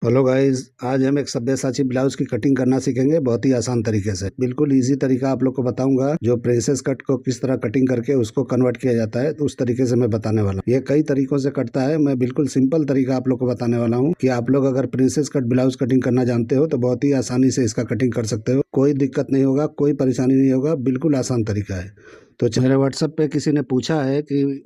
Hello guys, आज हम एक सब्यसाची ब्लाउज की कटिंग करना सीखेंगे बहुत ही आसान तरीके से। बिल्कुल इजी तरीका आप लोग को बताऊंगा। जो प्रिंसेस कट को किस तरह कटिंग करके उसको कन्वर्ट किया जाता है, तो उस तरीके से मैं बताने वाला हूँ। ये कई तरीकों से कटता है, मैं बिल्कुल सिंपल तरीका आप लोग को बताने वाला हूँ कि आप लोग अगर प्रिंसेस कट ब्लाउज कटिंग करना जानते हो तो बहुत ही आसानी से इसका कटिंग कर सकते हो। कोई दिक्कत नहीं होगा, कोई परेशानी नहीं होगा, बिल्कुल आसान तरीका है। तो मेरे व्हाट्सएप पे किसी ने पूछा है कि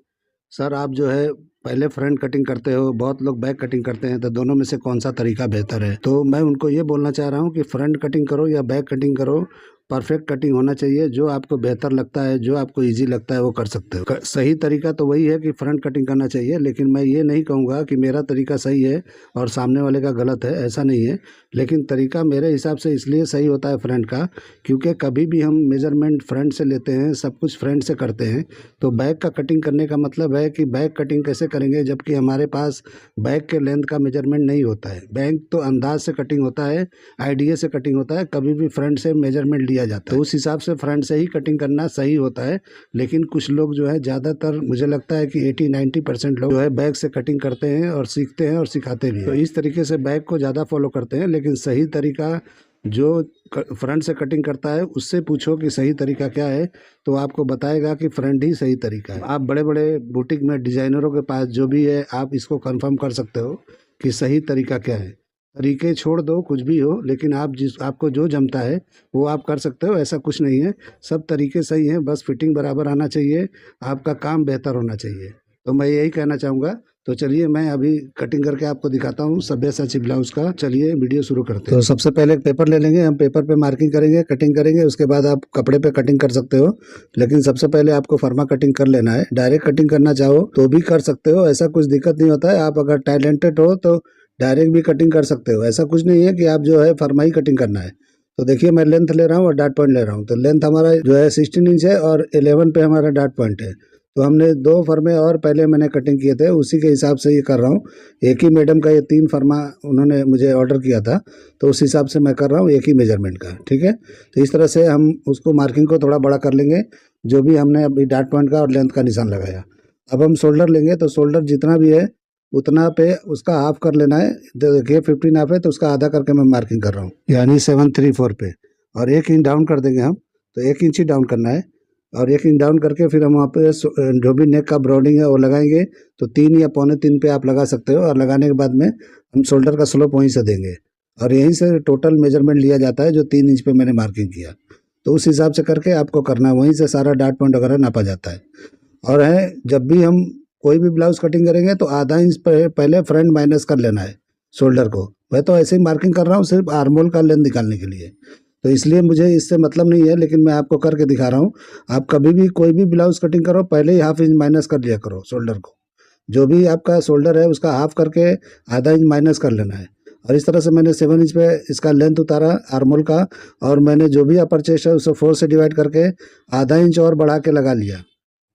सर आप जो है पहले फ्रंट कटिंग करते हो, बहुत लोग बैक कटिंग करते हैं, तो दोनों में से कौन सा तरीका बेहतर है। तो मैं उनको ये बोलना चाह रहा हूँ कि फ्रंट कटिंग करो या बैक कटिंग करो, परफेक्ट कटिंग होना चाहिए। जो आपको बेहतर लगता है, जो आपको इजी लगता है, वो कर सकते हो। सही तरीका तो वही है कि फ्रंट कटिंग करना चाहिए, लेकिन मैं ये नहीं कहूँगा कि मेरा तरीका सही है और सामने वाले का गलत है, ऐसा नहीं है। लेकिन तरीका मेरे हिसाब से इसलिए सही होता है फ्रंट का, क्योंकि कभी भी हम मेजरमेंट फ्रंट से लेते हैं, सब कुछ फ्रंट से करते हैं। तो बैक का कटिंग करने का मतलब है कि बैक कटिंग कैसे करेंगे, जबकि हमारे पास बैक के लेंथ का मेजरमेंट नहीं होता है। बैक तो अंदाज से कटिंग होता है, आइडिया से कटिंग होता है, कभी भी फ्रंट से मेजरमेंट लिया जाता है। तो उस हिसाब से फ्रंट से ही कटिंग करना सही होता है। लेकिन कुछ लोग जो है, ज़्यादातर मुझे लगता है कि 80-90% लोग जो है बैक से कटिंग करते हैं और सीखते हैं और सिखाते भी हैं। तो इस तरीके से बैक को ज़्यादा फॉलो करते हैं। लेकिन सही तरीका जो फ्रंट से कटिंग करता है उससे पूछो कि सही तरीका क्या है, तो आपको बताएगा कि फ्रंट ही सही तरीका है। आप बड़े बड़े बुटीक में डिजाइनरों के पास जो भी है, आप इसको कंफर्म कर सकते हो कि सही तरीका क्या है। तरीके छोड़ दो, कुछ भी हो, लेकिन आपको जो जमता है वो आप कर सकते हो। ऐसा कुछ नहीं है, सब तरीके सही हैं, बस फिटिंग बराबर आना चाहिए, आपका काम बेहतर होना चाहिए। तो मैं यही कहना चाहूँगा। तो चलिए मैं अभी कटिंग करके आपको दिखाता हूँ सब्यसाची ब्लाउज का। चलिए वीडियो शुरू करते हैं। तो सबसे पहले एक पेपर ले लेंगे, हम पेपर पे मार्किंग करेंगे, कटिंग करेंगे, उसके बाद आप कपड़े पे कटिंग कर सकते हो। लेकिन सबसे पहले आपको फर्मा कटिंग कर लेना है। डायरेक्ट कटिंग करना चाहो तो भी कर सकते हो, ऐसा कुछ दिक्कत नहीं होता है। आप अगर टैलेंटेड हो तो डायरेक्ट भी कटिंग कर सकते हो। ऐसा कुछ नहीं है कि आप जो है फर्मा ही कटिंग करना है। तो देखिए मैं लेंथ ले रहा हूँ और डॉट पॉइंट ले रहा हूँ। तो लेंथ हमारा जो है 16 इंच है और 11 पे हमारा डॉट पॉइंट है। तो हमने 2 फर्मे और पहले मैंने कटिंग किए थे, उसी के हिसाब से ये कर रहा हूँ। एक ही मैडम का ये 3 फर्मा उन्होंने मुझे ऑर्डर किया था, तो उस हिसाब से मैं कर रहा हूँ एक ही मेजरमेंट का। ठीक है, तो इस तरह से हम उसको मार्किंग को थोड़ा बड़ा कर लेंगे, जो भी हमने अभी डॉट पॉइंट का और लेंथ का निशान लगाया। अब हम शोल्डर लेंगे, तो शोल्डर जितना भी है उतना पे उसका हाफ कर लेना है। देखिए 15 हाफ है, तो उसका आधा करके मैं मार्किंग कर रहा हूँ, यानी 734 पे। और 1 इंच डाउन कर देंगे हम, तो 1 इंच ही डाउन करना है। और 1 इंच डाउन करके फिर हम वहाँ पे जो भी नेक का ब्रॉडिंग है वो लगाएंगे। तो 3 या पौने 3 पे आप लगा सकते हो, और लगाने के बाद में हम शोल्डर का स्लोप वहीं से देंगे। और यहीं से टोटल मेजरमेंट लिया जाता है, जो 3 इंच पे मैंने मार्किंग किया। तो उस हिसाब से करके आपको करना है, वहीं से सारा डॉट पॉइंट वगैरह नापा जाता है। और है, जब भी हम कोई भी ब्लाउज कटिंग करेंगे तो आधा इंच पहले फ्रंट माइनस कर लेना है शोल्डर को। मैं तो ऐसे ही मार्किंग कर रहा हूँ सिर्फ आर्मोल का लेंथ निकालने के लिए, तो इसलिए मुझे इससे मतलब नहीं है, लेकिन मैं आपको करके दिखा रहा हूँ। आप कभी भी कोई भी ब्लाउज कटिंग करो, पहले ही हाफ इंच माइनस कर लिया करो शोल्डर को। जो भी आपका शोल्डर है उसका हाफ करके आधा इंच माइनस कर लेना है। और इस तरह से मैंने 7 इंच पे इसका लेंथ उतारा आर्मोल का, और मैंने जो भी अपर चेस्ट है उसे 4 से डिवाइड करके आधा इंच और बढ़ा के लगा लिया।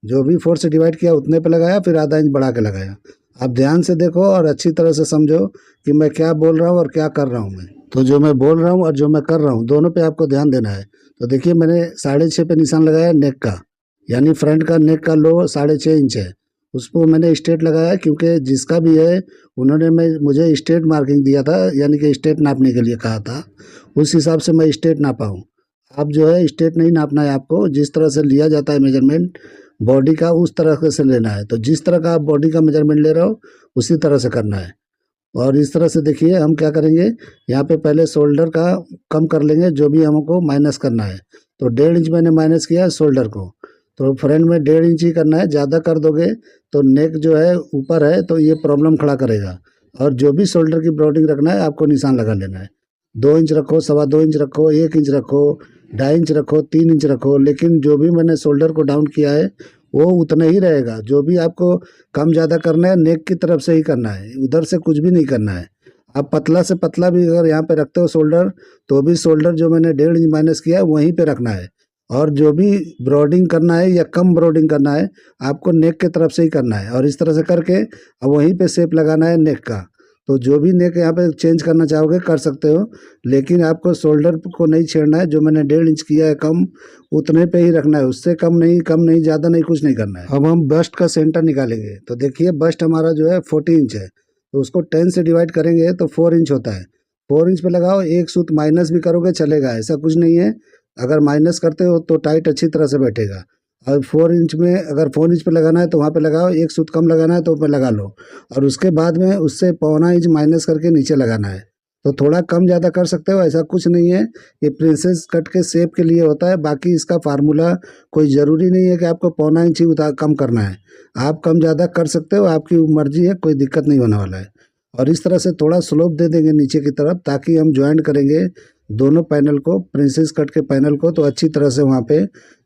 जो भी 4 से डिवाइड किया उतने पे लगाया, फिर आधा इंच बढ़ा के लगाया। आप ध्यान से देखो और अच्छी तरह से समझो कि मैं क्या बोल रहा हूँ और क्या कर रहा हूँ मैं। तो जो मैं बोल रहा हूँ और जो मैं कर रहा हूँ, दोनों पे आपको ध्यान देना है। तो देखिए मैंने 6.5 पे निशान लगाया नेक का, यानी फ्रंट का नेक का लो 6.5 इंच है। उसको मैंने स्ट्रेट लगाया, क्योंकि जिसका भी है उन्होंने मुझे स्ट्रेट मार्किंग दिया था, यानी कि स्ट्रेट नापने के लिए कहा था। उस हिसाब से मैं स्ट्रेट नापा हूँ। आप जो है स्ट्रेट नहीं नापना है आपको, जिस तरह से लिया जाता है मेजरमेंट बॉडी का, उस तरह से लेना है। तो जिस तरह का आप बॉडी का मेजरमेंट ले रहे हो उसी तरह से करना है। और इस तरह से देखिए हम क्या करेंगे, यहाँ पे पहले शोल्डर का कम कर लेंगे, जो भी हमको माइनस करना है। तो 1.5 इंच मैंने माइनस किया शोल्डर को, तो फ्रंट में 1.5 इंच ही करना है। ज़्यादा कर दोगे तो नेक जो है ऊपर है तो ये प्रॉब्लम खड़ा करेगा। और जो भी शोल्डर की ब्रॉडिंग रखना है आपको निशान लगा लेना है। 2 इंच रखो, 2.25 इंच रखो, 1 इंच रखो, 2.5 इंच रखो, 3 इंच रखो, लेकिन जो भी मैंने शोल्डर को डाउन किया है वो उतना ही रहेगा। जो भी आपको कम ज़्यादा करना है नेक की तरफ से ही करना है, उधर से कुछ भी नहीं करना है। आप पतला से पतला भी अगर यहाँ पे रखते हो शोल्डर, तो भी शोल्डर जो मैंने 1.5 इंच माइनस किया है वहीं पे रखना है। और जो भी ब्रॉडिंग करना है या कम ब्रॉडिंग करना है आपको नेक के तरफ से ही करना है। और इस तरह से करके अब वहीं पे शेप लगाना है नेक का। तो जो भी नेक यहाँ पे चेंज करना चाहोगे कर सकते हो, लेकिन आपको शोल्डर को नहीं छेड़ना है। जो मैंने 1.5 इंच किया है कम, उतने पे ही रखना है, उससे कम नहीं, ज़्यादा नहीं, कुछ नहीं करना है। अब हम बस्ट का सेंटर निकालेंगे। तो देखिए बस्ट हमारा जो है 40 इंच है, तो उसको 10 से डिवाइड करेंगे तो 4 इंच होता है। 4 इंच पे लगाओ, एक सूत माइनस भी करोगे चलेगा, ऐसा कुछ नहीं है। अगर माइनस करते हो तो टाइट अच्छी तरह से बैठेगा। और 4 इंच में अगर 4 इंच पे लगाना है तो वहाँ पे लगाओ, एक सूत कम लगाना है तो ऊपर लगा लो, और उसके बाद में उससे पौना इंच माइनस करके नीचे लगाना है। तो थोड़ा कम ज़्यादा कर सकते हो, ऐसा कुछ नहीं है। ये प्रिंसेस कट के शेप के लिए होता है, बाकी इसका फार्मूला कोई ज़रूरी नहीं है कि आपको पौना इंच ही उतार कम करना है। आप कम ज़्यादा कर सकते हो, आपकी मर्जी है, कोई दिक्कत नहीं होने वाला है। और इस तरह से थोड़ा स्लोप दे देंगे नीचे की तरफ, ताकि हम ज्वाइंट करेंगे दोनों पैनल को, प्रिंसेस कट के पैनल को, तो अच्छी तरह से वहाँ पे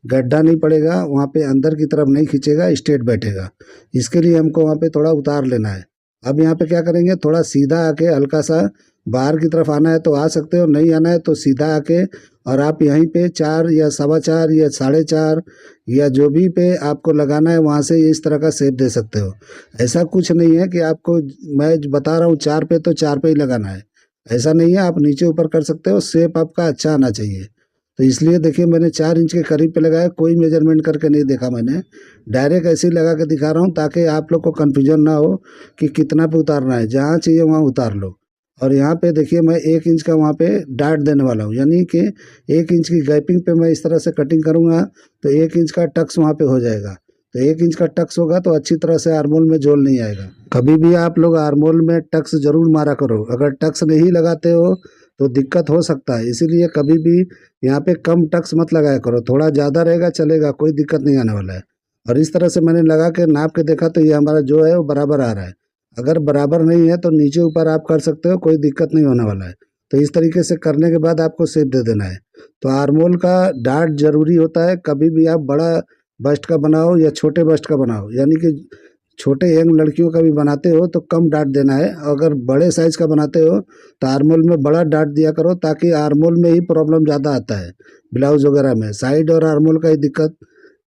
गड्ढा नहीं पड़ेगा, वहाँ पे अंदर की तरफ नहीं खींचेगा, स्ट्रेट बैठेगा। इसके लिए हमको वहाँ पे थोड़ा उतार लेना है। अब यहाँ पे क्या करेंगे, थोड़ा सीधा आके हल्का सा बाहर की तरफ आना है तो आ सकते हो, नहीं आना है तो सीधा आके, और आप यहीं पे 4 या 4.25 या 4.5 या जो भी पे आपको लगाना है वहाँ से इस तरह का शेप दे सकते हो। ऐसा कुछ नहीं है कि आपको, मैं बता रहा हूँ 4 पे तो 4 पे ही लगाना है, ऐसा नहीं है। आप नीचे ऊपर कर सकते हो, शेप आपका अच्छा आना चाहिए। तो इसलिए देखिए मैंने 4 इंच के करीब पे लगाया, कोई मेजरमेंट करके नहीं देखा मैंने, डायरेक्ट ऐसे ही लगा के दिखा रहा हूँ ताकि आप लोग को कन्फ्यूजन ना हो कि कितना पे उतारना है। जहाँ चाहिए वहाँ उतार लो। और यहाँ पे देखिए मैं 1 इंच का वहाँ पे डार्ट देने वाला हूँ, यानी कि 1 इंच की गैपिंग पे मैं इस तरह से कटिंग करूँगा तो 1 इंच का टक्स वहाँ पे हो जाएगा। तो 1 इंच का टक्स होगा तो अच्छी तरह से आर्मोल में जोल नहीं आएगा। कभी भी आप लोग आर्मोल में टक्स जरूर मारा करो, अगर टक्स नहीं लगाते हो तो दिक्कत हो सकता है। इसीलिए कभी भी यहाँ पे कम टक्स मत लगाया करो, थोड़ा ज़्यादा रहेगा चलेगा, कोई दिक्कत नहीं आने वाला है। और इस तरह से मैंने लगा के नाप के देखा तो ये हमारा जो है वो बराबर आ रहा है। अगर बराबर नहीं है तो नीचे ऊपर आप कर सकते हो, कोई दिक्कत नहीं होने वाला है। तो इस तरीके से करने के बाद आपको शेप दे देना है। तो आर्मोल का डार्ट जरूरी होता है, कभी भी आप बड़ा बस्ट का बनाओ या छोटे बस्ट का बनाओ, यानी कि छोटे यंग लड़कियों का भी बनाते हो तो कम डार्ट देना है। अगर बड़े साइज का बनाते हो तो आर्मोल में बड़ा डार्ट दिया करो, ताकि आर्मोल में ही प्रॉब्लम ज़्यादा आता है। ब्लाउज वगैरह में साइड और आर्मोल का ही दिक्कत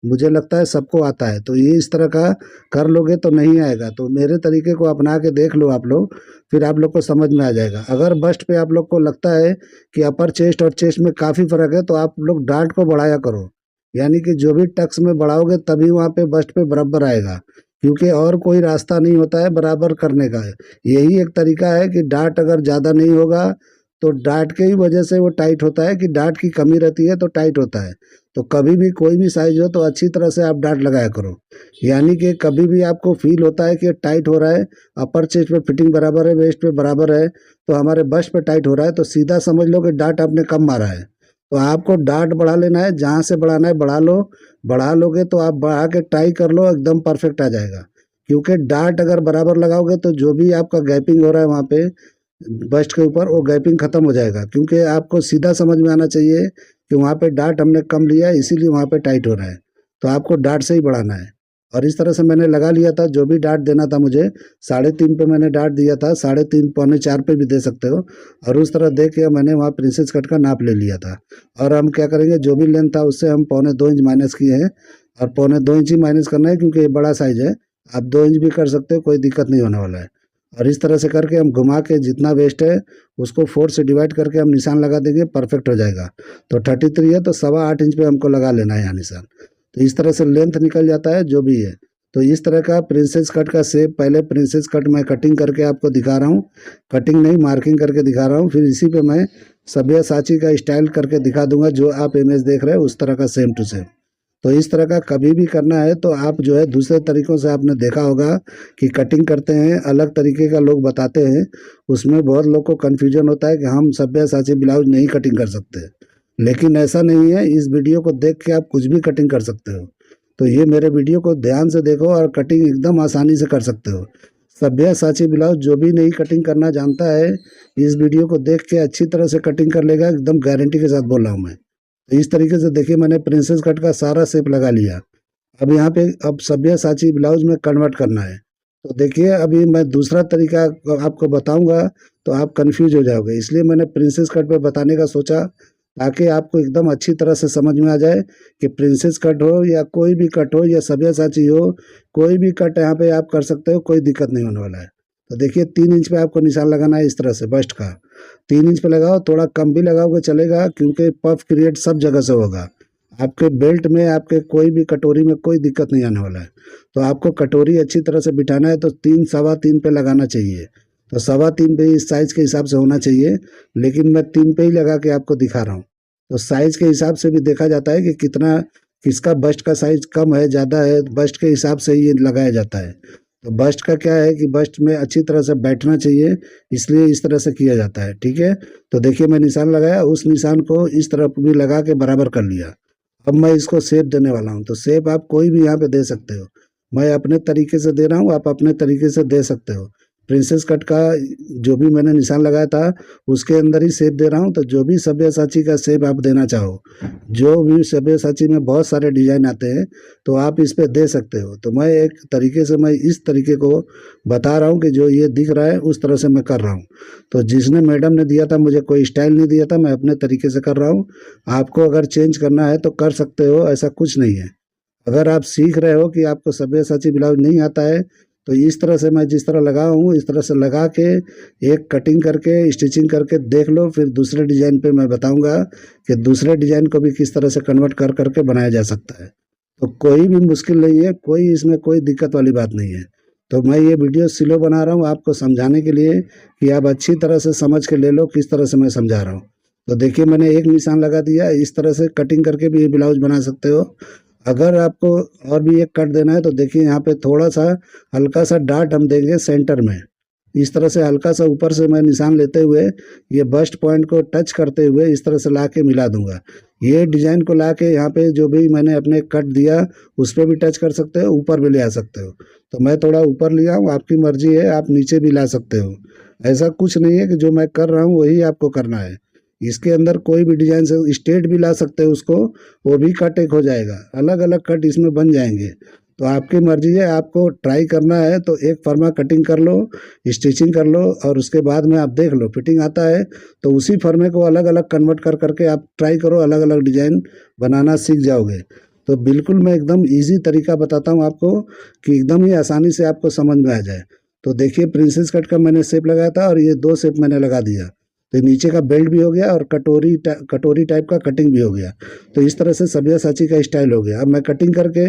मुझे लगता है सबको आता है। तो ये इस तरह का कर लोगे तो नहीं आएगा। तो मेरे तरीके को अपना के देख लो आप लोग, फिर आप लोग को समझ में आ जाएगा। अगर बस्ट पे आप लोग को लगता है कि अपर चेस्ट और चेस्ट में काफ़ी फ़र्क है तो आप लोग डार्ट को बढ़ाया करो, यानी कि जो भी टक्स में बढ़ाओगे तभी वहाँ पे बस्ट पे बराबर आएगा, क्योंकि और कोई रास्ता नहीं होता है बराबर करने का। यही एक तरीका है कि डार्ट अगर ज़्यादा नहीं होगा तो डार्ट के ही वजह से वो टाइट होता है, कि डार्ट की कमी रहती है तो टाइट होता है। तो कभी भी कोई भी साइज हो तो अच्छी तरह से आप डार्ट लगाया करो, यानी कि कभी भी आपको फील होता है कि टाइट हो रहा है, अपर चेस्ट पे फिटिंग बराबर है, वेस्ट पे बराबर है, तो हमारे बस्ट पे टाइट हो रहा है, तो सीधा समझ लो कि डार्ट आपने कम मारा है। तो आपको डार्ट बढ़ा लेना है, जहाँ से बढ़ाना है बढ़ा लो। बढ़ा लोगे तो आप बढ़ा के ट्राई कर लो, एकदम परफेक्ट आ जाएगा। क्योंकि डार्ट अगर बराबर लगाओगे तो जो भी आपका गैपिंग हो रहा है वहाँ पे बस्ट के ऊपर, वो गैपिंग खत्म हो जाएगा। क्योंकि आपको सीधा समझ में आना चाहिए कि वहाँ पे डार्ट हमने कम लिया है, इसीलिए वहाँ पे टाइट हो रहा है। तो आपको डार्ट से ही बढ़ाना है। और इस तरह से मैंने लगा लिया था, जो भी डार्ट देना था मुझे 3.5 पे मैंने डार्ट दिया था, 3.5 पौने 4 पे भी दे सकते हो। और उस तरह दे के मैंने वहाँ प्रिंसेस कट का नाप ले लिया था। और हम क्या करेंगे, जो भी लेंथ था उससे हम पौने 2 इंच माइनस किए हैं, और पौने 2 इंच ही माइनस करना है क्योंकि ये बड़ा साइज है। आप 2 इंच भी कर सकते हो, कोई दिक्कत नहीं होने वाला है। और इस तरह से करके हम घुमा के जितना वेस्ट है उसको 4 से डिवाइड करके हम निशान लगा देंगे, परफेक्ट हो जाएगा। तो 33 है तो 8.25 इंच पे हमको लगा लेना है यहाँ निशान। तो इस तरह से लेंथ निकल जाता है जो भी है। तो इस तरह का प्रिंसेस कट का शेप, पहले प्रिंसेस कट मैं कटिंग करके आपको दिखा रहा हूँ, कटिंग नहीं मार्किंग करके दिखा रहा हूँ। फिर इसी पे मैं सब्यासाची का स्टाइल करके दिखा दूंगा, जो आप इमेज देख रहे हैं उस तरह का सेम टू सेम। तो इस तरह का कभी भी करना है तो आप जो है दूसरे तरीकों से, आपने देखा होगा कि कटिंग करते हैं अलग तरीके का लोग बताते हैं, उसमें बहुत लोग को कन्फ्यूजन होता है कि हम सब्यासाची ब्लाउज नहीं कटिंग कर सकते। लेकिन ऐसा नहीं है, इस वीडियो को देख के आप कुछ भी कटिंग कर सकते हो। तो ये मेरे वीडियो को ध्यान से देखो और कटिंग एकदम आसानी से कर सकते हो। सब्यासाची ब्लाउज जो भी नहीं कटिंग करना जानता है, इस वीडियो को देख के अच्छी तरह से कटिंग कर लेगा, एकदम गारंटी के साथ बोल रहा हूँ मैं। तो इस तरीके से देखिए मैंने प्रिंसेस कट का सारा शेप लगा लिया। अब यहाँ पे अब सब्यासाची ब्लाउज में कन्वर्ट करना है। तो देखिए अभी मैं दूसरा तरीका आपको बताऊंगा तो आप कंफ्यूज हो जाओगे, इसलिए मैंने प्रिंसेस कट पे बताने का सोचा, ताकि आपको एकदम अच्छी तरह से समझ में आ जाए कि प्रिंसेस कट हो या कोई भी कट हो या सब्यासाची हो, कोई भी कट यहाँ पे आप कर सकते हो, कोई दिक्कत नहीं होने वाला है। तो देखिए 3 इंच पे आपको निशान लगाना है इस तरह से बस्ट का। 3 इंच पे लगाओ, थोड़ा कम भी लगाओगे चलेगा, क्योंकि पफ क्रिएट सब जगह से होगा। आपके बेल्ट में, आपके कोई भी कटोरी में कोई दिक्कत नहीं आने वाला है। तो आपको कटोरी अच्छी तरह से बिठाना है तो 3 सवा 3 पे लगाना चाहिए। तो 3.25 पे इस साइज के हिसाब से होना चाहिए, लेकिन मैं 3 पे ही लगा के आपको दिखा रहा हूँ। तो साइज के हिसाब से भी देखा जाता है कि कितना किसका बस्ट का साइज कम है ज़्यादा है, बस्ट के हिसाब से ये लगाया जाता है। तो बस्ट का क्या है कि बस्ट में अच्छी तरह से बैठना चाहिए, इसलिए इस तरह से किया जाता है। ठीक है, तो देखिए मैं निशान लगाया, उस निशान को इस तरफ भी लगा के बराबर कर लिया। अब मैं इसको शेप देने वाला हूँ। तो शेप आप कोई भी यहाँ पे दे सकते हो, मैं अपने तरीके से दे रहा हूँ, आप अपने तरीके से दे सकते हो। प्रिंसेस कट का जो भी मैंने निशान लगाया था उसके अंदर ही शेप दे रहा हूँ। तो जो भी सब्यसाची का शेप आप देना चाहो, जो भी सब्यसाची में बहुत सारे डिजाइन आते हैं, तो आप इस पे दे सकते हो। तो मैं एक तरीके से मैं इस तरीके को बता रहा हूँ कि जो ये दिख रहा है उस तरह से मैं कर रहा हूँ। तो जिसने मैडम ने दिया था, मुझे कोई स्टाइल नहीं दिया था, मैं अपने तरीके से कर रहा हूँ। आपको अगर चेंज करना है तो कर सकते हो, ऐसा कुछ नहीं है। अगर आप सीख रहे हो कि आपको सब्यसाची ब्लाउज नहीं आता है, तो इस तरह से मैं जिस तरह लगा हूँ इस तरह से लगा के एक कटिंग करके स्टिचिंग करके देख लो। फिर दूसरे डिजाइन पे मैं बताऊंगा कि दूसरे डिजाइन को भी किस तरह से कन्वर्ट कर करके बनाया जा सकता है। तो कोई भी मुश्किल नहीं है, कोई इसमें कोई दिक्कत वाली बात नहीं है। तो मैं ये वीडियो स्लो बना रहा हूँ आपको समझाने के लिए कि आप अच्छी तरह से समझ के ले लो किस तरह से मैं समझा रहा हूँ। तो देखिए मैंने एक निशान लगा दिया, इस तरह से कटिंग करके भी ये ब्लाउज बना सकते हो। अगर आपको और भी एक कट देना है तो देखिए यहाँ पे थोड़ा सा हल्का सा डार्ट हम देंगे सेंटर में। इस तरह से हल्का सा ऊपर से मैं निशान लेते हुए ये बस्ट पॉइंट को टच करते हुए इस तरह से ला के मिला दूंगा। ये डिजाइन को ला के यहाँ पे जो भी मैंने अपने कट दिया उस पर भी टच कर सकते हो, ऊपर भी ले आ सकते हो। तो मैं थोड़ा ऊपर लिया हूँ, आपकी मर्जी है, आप नीचे भी ला सकते हो। ऐसा कुछ नहीं है कि जो मैं कर रहा हूँ वही आपको करना है। इसके अंदर कोई भी डिजाइन से स्ट्रेट भी ला सकते हो उसको, वो भी कट एक हो जाएगा, अलग अलग कट इसमें बन जाएंगे। तो आपकी मर्जी है, आपको ट्राई करना है तो एक फर्मा कटिंग कर लो, स्टिचिंग कर लो, और उसके बाद में आप देख लो फिटिंग आता है तो उसी फर्मे को अलग अलग कन्वर्ट कर करके आप ट्राई करो, अलग अलग डिजाइन बनाना सीख जाओगे। तो बिल्कुल मैं एकदम इजी तरीका बताता हूँ आपको कि एकदम ही आसानी से आपको समझ में आ जाए। तो देखिए प्रिंसेस कट का मैंने शेप लगाया था और ये 2 शेप मैंने लगा दिया। तो नीचे का बेल्ट भी हो गया और कटोरी टाइप का कटिंग भी हो गया। तो इस तरह से सब्यसाची का स्टाइल हो गया। अब मैं कटिंग करके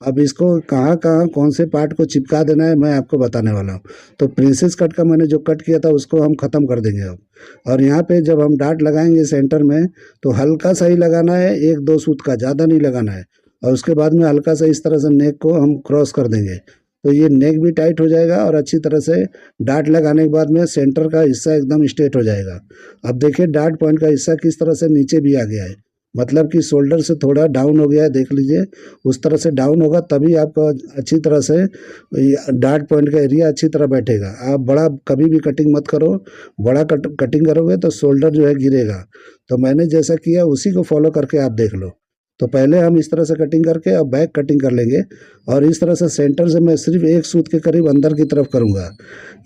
अब इसको कहाँ कहाँ कौन से पार्ट को चिपका देना है मैं आपको बताने वाला हूँ। तो प्रिंसेस कट का मैंने जो कट किया था उसको हम ख़त्म कर देंगे अब। और यहाँ पे जब हम डार्ट लगाएंगे सेंटर में तो हल्का सा ही लगाना है, 1-2 सूत का, ज़्यादा नहीं लगाना है। और उसके बाद में हल्का सा इस तरह से नेक को हम क्रॉस कर देंगे। तो ये नेक भी टाइट हो जाएगा और अच्छी तरह से डार्ट लगाने के बाद में सेंटर का हिस्सा एकदम स्ट्रेट हो जाएगा। अब देखिए डार्ट पॉइंट का हिस्सा किस तरह से नीचे भी आ गया है, मतलब कि शोल्डर से थोड़ा डाउन हो गया है, देख लीजिए। उस तरह से डाउन होगा तभी आपका अच्छी तरह से डार्ट पॉइंट का एरिया अच्छी तरह बैठेगा। आप बड़ा कभी भी कटिंग मत करो, बड़ा कटिंग करोगे तो शोल्डर जो है गिरेगा। तो मैंने जैसा किया उसी को फॉलो करके आप देख लो। तो पहले हम इस तरह से कटिंग करके अब बैक कटिंग कर लेंगे। और इस तरह से सेंटर से मैं सिर्फ 1 सूत के करीब अंदर की तरफ करूँगा,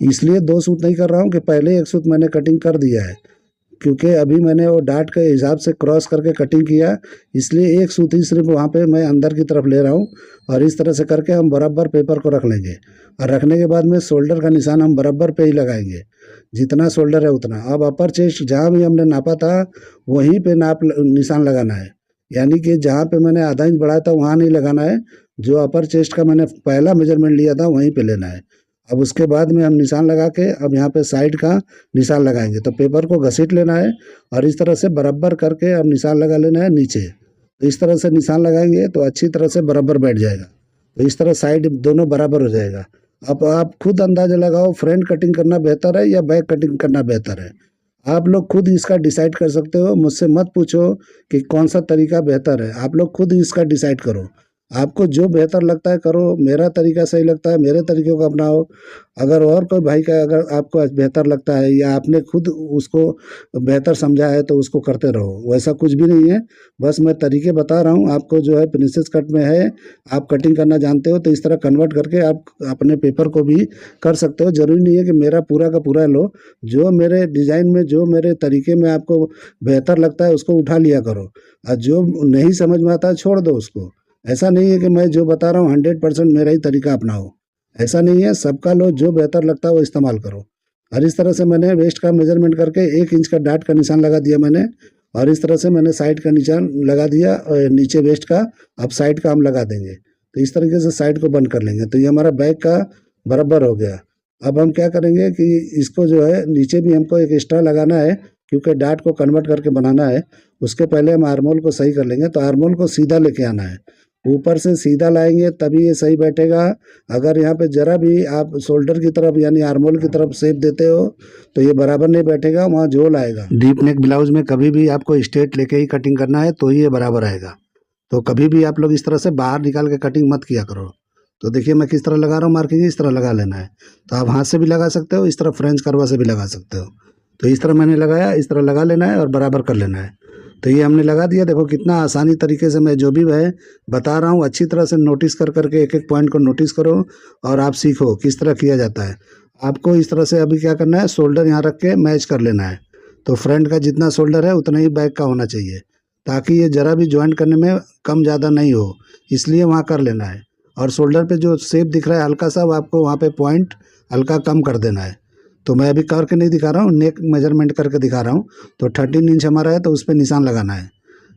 इसलिए 2 सूत नहीं कर रहा हूँ कि पहले 1 सूत मैंने कटिंग कर दिया है, क्योंकि अभी मैंने वो डार्ट के हिसाब से क्रॉस करके कटिंग किया, इसलिए 1 सूत ही सिर्फ वहाँ पे मैं अंदर की तरफ ले रहा हूँ। और इस तरह से करके हम बराबर पेपर को रख लेंगे। और रखने के बाद में शोल्डर का निशान हम बराबर पे ही लगाएंगे, जितना शोल्डर है उतना। अब अपर चेस्ट जहाँ भी हमने नापा था वहीं पे निशान लगाना है, यानी कि जहाँ पे मैंने आधा इंच बढ़ाया था वहाँ नहीं लगाना है, जो अपर चेस्ट का मैंने पहला मेजरमेंट लिया था वहीं पे लेना है। अब उसके बाद में हम निशान लगा के अब यहाँ पे साइड का निशान लगाएंगे। तो पेपर को घसीट लेना है और इस तरह से बराबर करके अब निशान लगा लेना है नीचे। तो इस तरह से निशान लगाएंगे तो अच्छी तरह से बराबर बैठ जाएगा। तो इस तरह साइड दोनों बराबर हो जाएगा। अब आप खुद अंदाजा लगाओ, फ्रंट कटिंग करना बेहतर है या बैक कटिंग करना बेहतर है। आप लोग खुद इसका डिसाइड कर सकते हो, मुझसे मत पूछो कि कौन सा तरीका बेहतर है, आप लोग खुद इसका डिसाइड करो। आपको जो बेहतर लगता है करो, मेरा तरीका सही लगता है मेरे तरीके को अपनाओ। अगर और कोई भाई का अगर आपको बेहतर लगता है या आपने खुद उसको बेहतर समझा है तो उसको करते रहो, वैसा कुछ भी नहीं है। बस मैं तरीके बता रहा हूँ आपको, जो है प्रिंसेस कट में है, आप कटिंग करना जानते हो तो इस तरह कन्वर्ट करके आप अपने पेपर को भी कर सकते हो। ज़रूरी नहीं है कि मेरा पूरा का पूरा लो, जो मेरे डिज़ाइन में जो मेरे तरीके में आपको बेहतर लगता है उसको उठा लिया करो, और जो नहीं समझ में आता है छोड़ दो उसको। ऐसा नहीं है कि मैं जो बता रहा हूँ 100% मेरा ही तरीका अपनाओ, ऐसा नहीं है। सबका लो, जो बेहतर लगता है वो इस्तेमाल करो। और इस तरह से मैंने वेस्ट का मेजरमेंट करके 1 इंच का डार्ट का निशान लगा दिया मैंने, और इस तरह से मैंने साइड का निशान लगा दिया और नीचे वेस्ट का। अब साइड का हम लगा देंगे, तो इस तरीके से साइड को बंद कर लेंगे। तो ये हमारा बैक का बराबर हो गया। अब हम क्या करेंगे कि इसको जो है नीचे भी हमको एक एक्स्ट्रा लगाना है, क्योंकि डार्ट को कन्वर्ट करके बनाना है। उसके पहले हम आर्मोल को सही कर लेंगे। तो आर्मोल को सीधा लेके आना है, ऊपर से सीधा लाएंगे तभी ये सही बैठेगा। अगर यहाँ पे जरा भी आप शोल्डर की तरफ यानी आर्मोल की तरफ शेप देते हो तो ये बराबर नहीं बैठेगा, वहाँ झोल आएगा। डीप नेक ब्लाउज में कभी भी आपको स्ट्रेट लेके ही कटिंग करना है तो ही ये बराबर आएगा। तो कभी भी आप लोग इस तरह से बाहर निकाल के कटिंग मत किया करो। तो देखिए मैं किस तरह लगा रहा हूँ मार्किंग, इस तरह लगा लेना है। तो आप हाथ से भी लगा सकते हो, इस तरह फ्रेंच करवा से भी लगा सकते हो। तो इस तरह मैंने लगाया, इस तरह लगा लेना है और बराबर कर लेना है। तो ये हमने लगा दिया। देखो कितना आसानी तरीके से मैं जो भी है बता रहा हूँ अच्छी तरह से नोटिस कर करके एक एक पॉइंट को नोटिस करो और आप सीखो किस तरह किया जाता है। आपको इस तरह से अभी क्या करना है, शोल्डर यहाँ रख के मैच कर लेना है। तो फ्रंट का जितना शोल्डर है उतना ही बैक का होना चाहिए, ताकि ये ज़रा भी ज्वाइंट करने में कम ज़्यादा नहीं हो, इसलिए वहाँ कर लेना है। और शोल्डर पे जो शेप दिख रहा है हल्का सा, वो आपको वहाँ पे पॉइंट हल्का कम कर देना है। तो मैं अभी करके नहीं दिखा रहा हूँ, नेक मेजरमेंट करके दिखा रहा हूँ। तो 13 इंच हमारा है तो उस पर निशान लगाना है।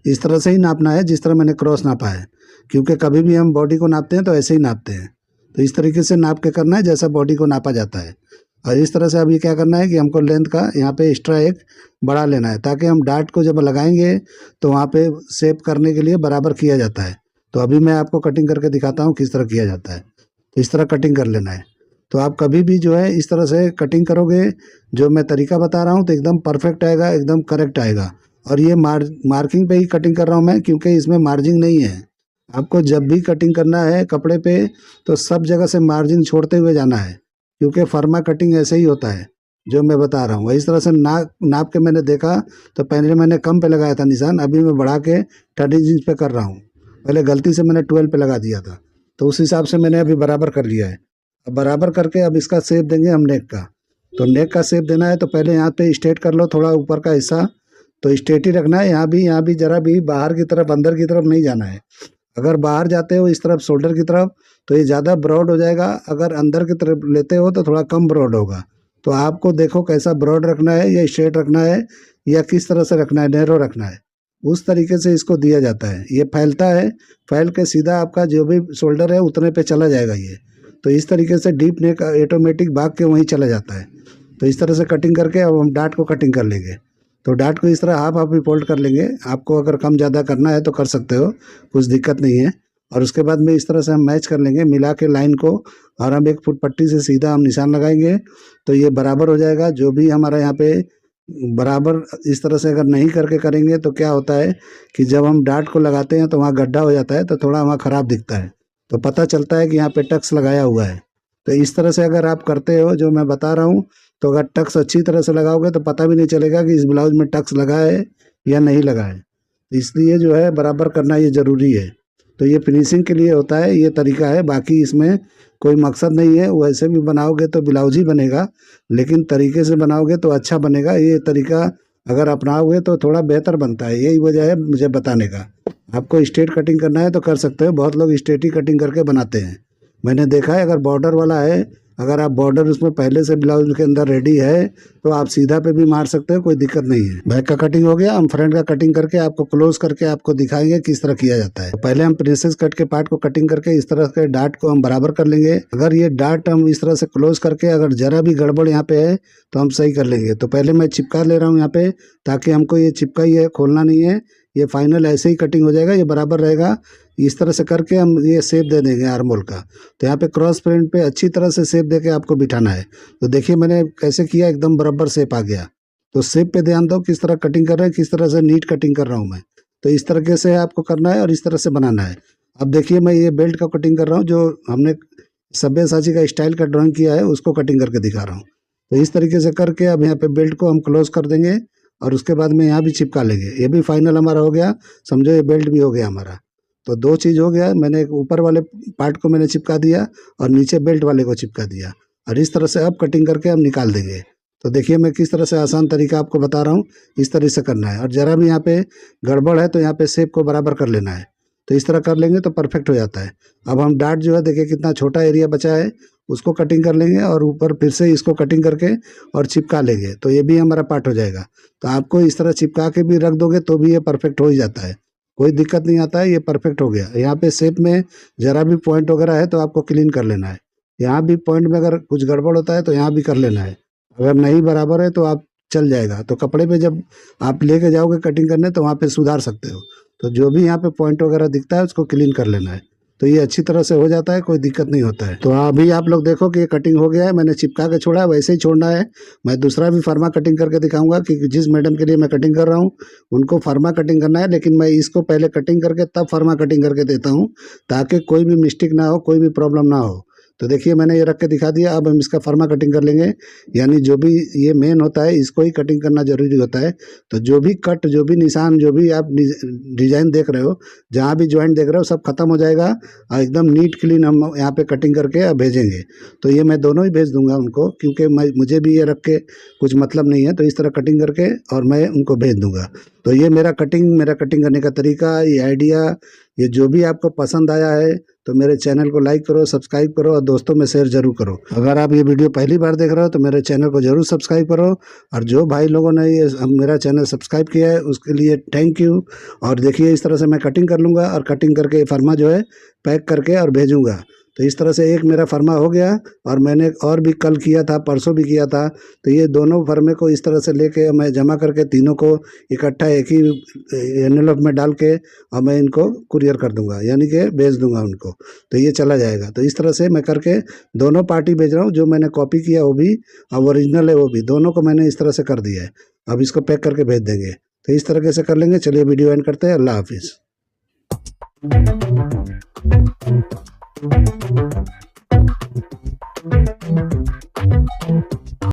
इस तरह से ही नापना है जिस तरह मैंने क्रॉस नापा है, क्योंकि कभी भी हम बॉडी को नापते हैं तो ऐसे ही नापते हैं। तो इस तरीके से नाप के करना है जैसा बॉडी को नापा जाता है। और इस तरह से अभी क्या करना है कि हमको लेंथ का यहाँ पे एक्स्ट्रा एक बढ़ा लेना है, ताकि हम डार्ट को जब लगाएंगे तो वहाँ पे शेप करने के लिए बराबर किया जाता है। तो अभी मैं आपको कटिंग करके दिखाता हूँ किस तरह किया जाता है। तो इस तरह कटिंग कर लेना है। तो आप कभी भी जो है इस तरह से कटिंग करोगे, जो मैं तरीका बता रहा हूँ, तो एकदम परफेक्ट आएगा, एकदम करेक्ट आएगा। और ये मार्किंग पे ही कटिंग कर रहा हूँ मैं, क्योंकि इसमें मार्जिन नहीं है। आपको जब भी कटिंग करना है कपड़े पे तो सब जगह से मार्जिन छोड़ते हुए जाना है, क्योंकि फर्मा कटिंग ऐसे ही होता है जो मैं बता रहा हूँ। इस तरह से नाप नाप के मैंने देखा, तो पहले मैंने कम पे लगाया था निशान, अभी मैं बढ़ा के 13 इंच पे कर रहा हूँ। पहले गलती से मैंने 12 पे लगा दिया था, तो उस हिसाब से मैंने अभी बराबर कर लिया है। अब बराबर करके अब इसका शेप देंगे हम नेक का। तो नेक का शेप देना है तो पहले यहाँ पे स्ट्रेट कर लो, थोड़ा ऊपर का हिस्सा तो स्ट्रेट ही रखना है। यहाँ भी जरा भी बाहर की तरफ अंदर की तरफ नहीं जाना है। अगर बाहर जाते हो इस तरफ शोल्डर की तरफ तो ये ज़्यादा ब्रॉड हो जाएगा, अगर अंदर की तरफ लेते हो तो थोड़ा कम ब्रॉड होगा। तो आपको देखो कैसा ब्रॉड रखना है या स्ट्रेट रखना है या किस तरह से रखना है, नैरो रखना है, उस तरीके से इसको दिया जाता है। ये फैलता है, फैल के सीधा आपका जो भी शोल्डर है उतने पे चला जाएगा ये। तो इस तरीके से डीप नेक ऑटोमेटिक भाग के वहीं चला जाता है। तो इस तरह से कटिंग करके अब हम डार्ट को कटिंग कर लेंगे। तो डार्ट को इस तरह हाफ हाफ भी फोल्ड कर लेंगे। आपको अगर कम ज़्यादा करना है तो कर सकते हो, कुछ दिक्कत नहीं है। और उसके बाद में इस तरह से हम मैच कर लेंगे मिला के लाइन को, और हम एक फुट पट्टी से सीधा हम निशान लगाएंगे तो ये बराबर हो जाएगा। जो भी हमारा यहाँ पे बराबर इस तरह से अगर नहीं करके करेंगे तो क्या होता है कि जब हम डार्ट को लगाते हैं तो वहाँ गड्ढा हो जाता है, तो थोड़ा वहाँ ख़राब दिखता है। तो पता चलता है कि यहाँ पे टक्स लगाया हुआ है। तो इस तरह से अगर आप करते हो जो मैं बता रहा हूँ, तो अगर टक्स अच्छी तरह से लगाओगे तो पता भी नहीं चलेगा कि इस ब्लाउज में टक्स लगा है या नहीं लगा है। इसलिए जो है बराबर करना ये ज़रूरी है। तो ये फिनिशिंग के लिए होता है, ये तरीका है, बाकी इसमें कोई मकसद नहीं है। वैसे भी बनाओगे तो ब्लाउज ही बनेगा, लेकिन तरीके से बनाओगे तो अच्छा बनेगा। ये तरीका अगर अपनाओगे तो थोड़ा बेहतर बनता है, यही वजह है मुझे बताने का। आपको स्ट्रेट कटिंग करना है तो कर सकते हो, बहुत लोग स्ट्रेट ही कटिंग करके बनाते हैं, मैंने देखा है। अगर बॉर्डर वाला है, अगर आप बॉर्डर उसमें पहले से ब्लाउज के अंदर रेडी है तो आप सीधा पे भी मार सकते हो, कोई दिक्कत नहीं है। बैक का कटिंग हो गया, हम फ्रंट का कटिंग करके आपको क्लोज करके आपको दिखाएंगे किस तरह किया जाता है। तो पहले हम प्रिंसेस कट के पार्ट को कटिंग करके इस तरह के डार्ट को हम बराबर कर लेंगे। अगर ये डार्ट हम इस तरह से क्लोज करके अगर जरा भी गड़बड़ यहाँ पे है तो हम सही कर लेंगे। तो पहले मैं चिपका ले रहा हूँ यहाँ पे, ताकि हमको ये चिपका ही है, खोलना नहीं है। ये फाइनल ऐसे ही कटिंग हो जाएगा, ये बराबर रहेगा। इस तरह से करके हम ये शेप दे देंगे आर्मोल का। तो यहाँ पे क्रॉस प्रिंट पे अच्छी तरह से शेप देके आपको बिठाना है। तो देखिए मैंने कैसे किया, एकदम बराबर शेप आ गया। तो शेप पे ध्यान दो, किस तरह कटिंग कर रहे हैं, किस तरह से नीट कटिंग कर रहा हूँ मैं। तो इस तरीके से आपको करना है और इस तरह से बनाना है। अब देखिए मैं ये बेल्ट का कटिंग कर रहा हूँ, जो हमने सब्यसाची का स्टाइल का ड्राइंग किया है उसको कटिंग करके दिखा रहा हूँ। तो इस तरीके से करके अब यहाँ पे बेल्ट को हम क्लोज कर देंगे और उसके बाद में यहाँ भी चिपका लेंगे। ये भी फाइनल हमारा हो गया, समझो ये बेल्ट भी हो गया हमारा। तो दो चीज़ हो गया, मैंने ऊपर वाले पार्ट को मैंने चिपका दिया और नीचे बेल्ट वाले को चिपका दिया, और इस तरह से अब कटिंग करके हम निकाल देंगे। तो देखिए मैं किस तरह से आसान तरीका आपको बता रहा हूँ, इस तरह से करना है। और ज़रा भी यहाँ पे गड़बड़ है तो यहाँ पे शेप को बराबर कर लेना है। तो इस तरह कर लेंगे तो परफेक्ट हो जाता है। अब हम डार्ट जो है देखिए कितना छोटा एरिया बचा है, उसको कटिंग कर लेंगे और ऊपर फिर से इसको कटिंग करके और चिपका लेंगे, तो ये भी हमारा पार्ट हो जाएगा। तो आपको इस तरह चिपका के भी रख दोगे तो भी ये परफेक्ट हो ही जाता है, कोई दिक्कत नहीं आता है, ये परफेक्ट हो गया। यहाँ पे शेप में ज़रा भी पॉइंट वगैरह है तो आपको क्लीन कर लेना है। यहाँ भी पॉइंट में अगर कुछ गड़बड़ होता है तो यहाँ भी कर लेना है। अगर नहीं बराबर है तो आप चल जाएगा। तो कपड़े पे जब आप लेके जाओगे कटिंग करने तो वहाँ पे सुधार सकते हो। तो जो भी यहाँ पे पॉइंट वगैरह दिखता है उसको क्लीन कर लेना है। तो ये अच्छी तरह से हो जाता है, कोई दिक्कत नहीं होता है। तो अभी आप लोग देखो कि ये कटिंग हो गया है, मैंने चिपका के छोड़ा है, वैसे ही छोड़ना है। मैं दूसरा भी फर्मा कटिंग करके दिखाऊंगा कि जिस मैडम के लिए मैं कटिंग कर रहा हूँ उनको फर्मा कटिंग करना है, लेकिन मैं इसको पहले कटिंग करके तब फर्मा कटिंग करके देता हूँ ताकि कोई भी मिस्टेक ना हो, कोई भी प्रॉब्लम ना हो। तो देखिए मैंने ये रख के दिखा दिया। अब हम इसका फर्मा कटिंग कर लेंगे, यानी जो भी ये मेन होता है इसको ही कटिंग करना जरूरी होता है। तो जो भी कट, जो भी निशान, जो भी आप डिजाइन देख रहे हो, जहाँ भी ज्वाइंट देख रहे हो, सब खत्म हो जाएगा और एकदम नीट क्लीन हम यहाँ पे कटिंग करके अब भेजेंगे। तो ये मैं दोनों ही भेज दूंगा उनको, क्योंकि मुझे भी ये रख के कुछ मतलब नहीं है। तो इस तरह कटिंग करके और मैं उनको भेज दूंगा। तो ये मेरा कटिंग करने का तरीका, ये आइडिया, ये जो भी आपको पसंद आया है तो मेरे चैनल को लाइक करो, सब्सक्राइब करो और दोस्तों में शेयर जरूर करो। अगर आप ये वीडियो पहली बार देख रहे हो तो मेरे चैनल को जरूर सब्सक्राइब करो। और जो भाई लोगों ने ये मेरा चैनल सब्सक्राइब किया है उसके लिए थैंक यू। और देखिए इस तरह से मैं कटिंग कर लूँगा और कटिंग करके फर्मा जो है पैक करके और भेजूँगा। तो इस तरह से एक मेरा फर्मा हो गया। और मैंने और भी कल किया था, परसों भी किया था। तो ये दोनों फर्मे को इस तरह से लेके मैं जमा करके तीनों को इकट्ठा एक ही एनवेलप में डाल के और मैं इनको कुरियर कर दूंगा, यानी कि भेज दूंगा उनको। तो ये चला जाएगा। तो इस तरह से मैं करके दोनों पार्टी भेज रहा हूँ, जो मैंने कॉपी किया वो भी और ओरिजिनल है वो भी, दोनों को मैंने इस तरह से कर दिया है। अब इसको पैक करके भेज देंगे। तो इस तरीके से कर लेंगे। चलिए वीडियो एंड करते हैं। अल्लाह हाफिज़।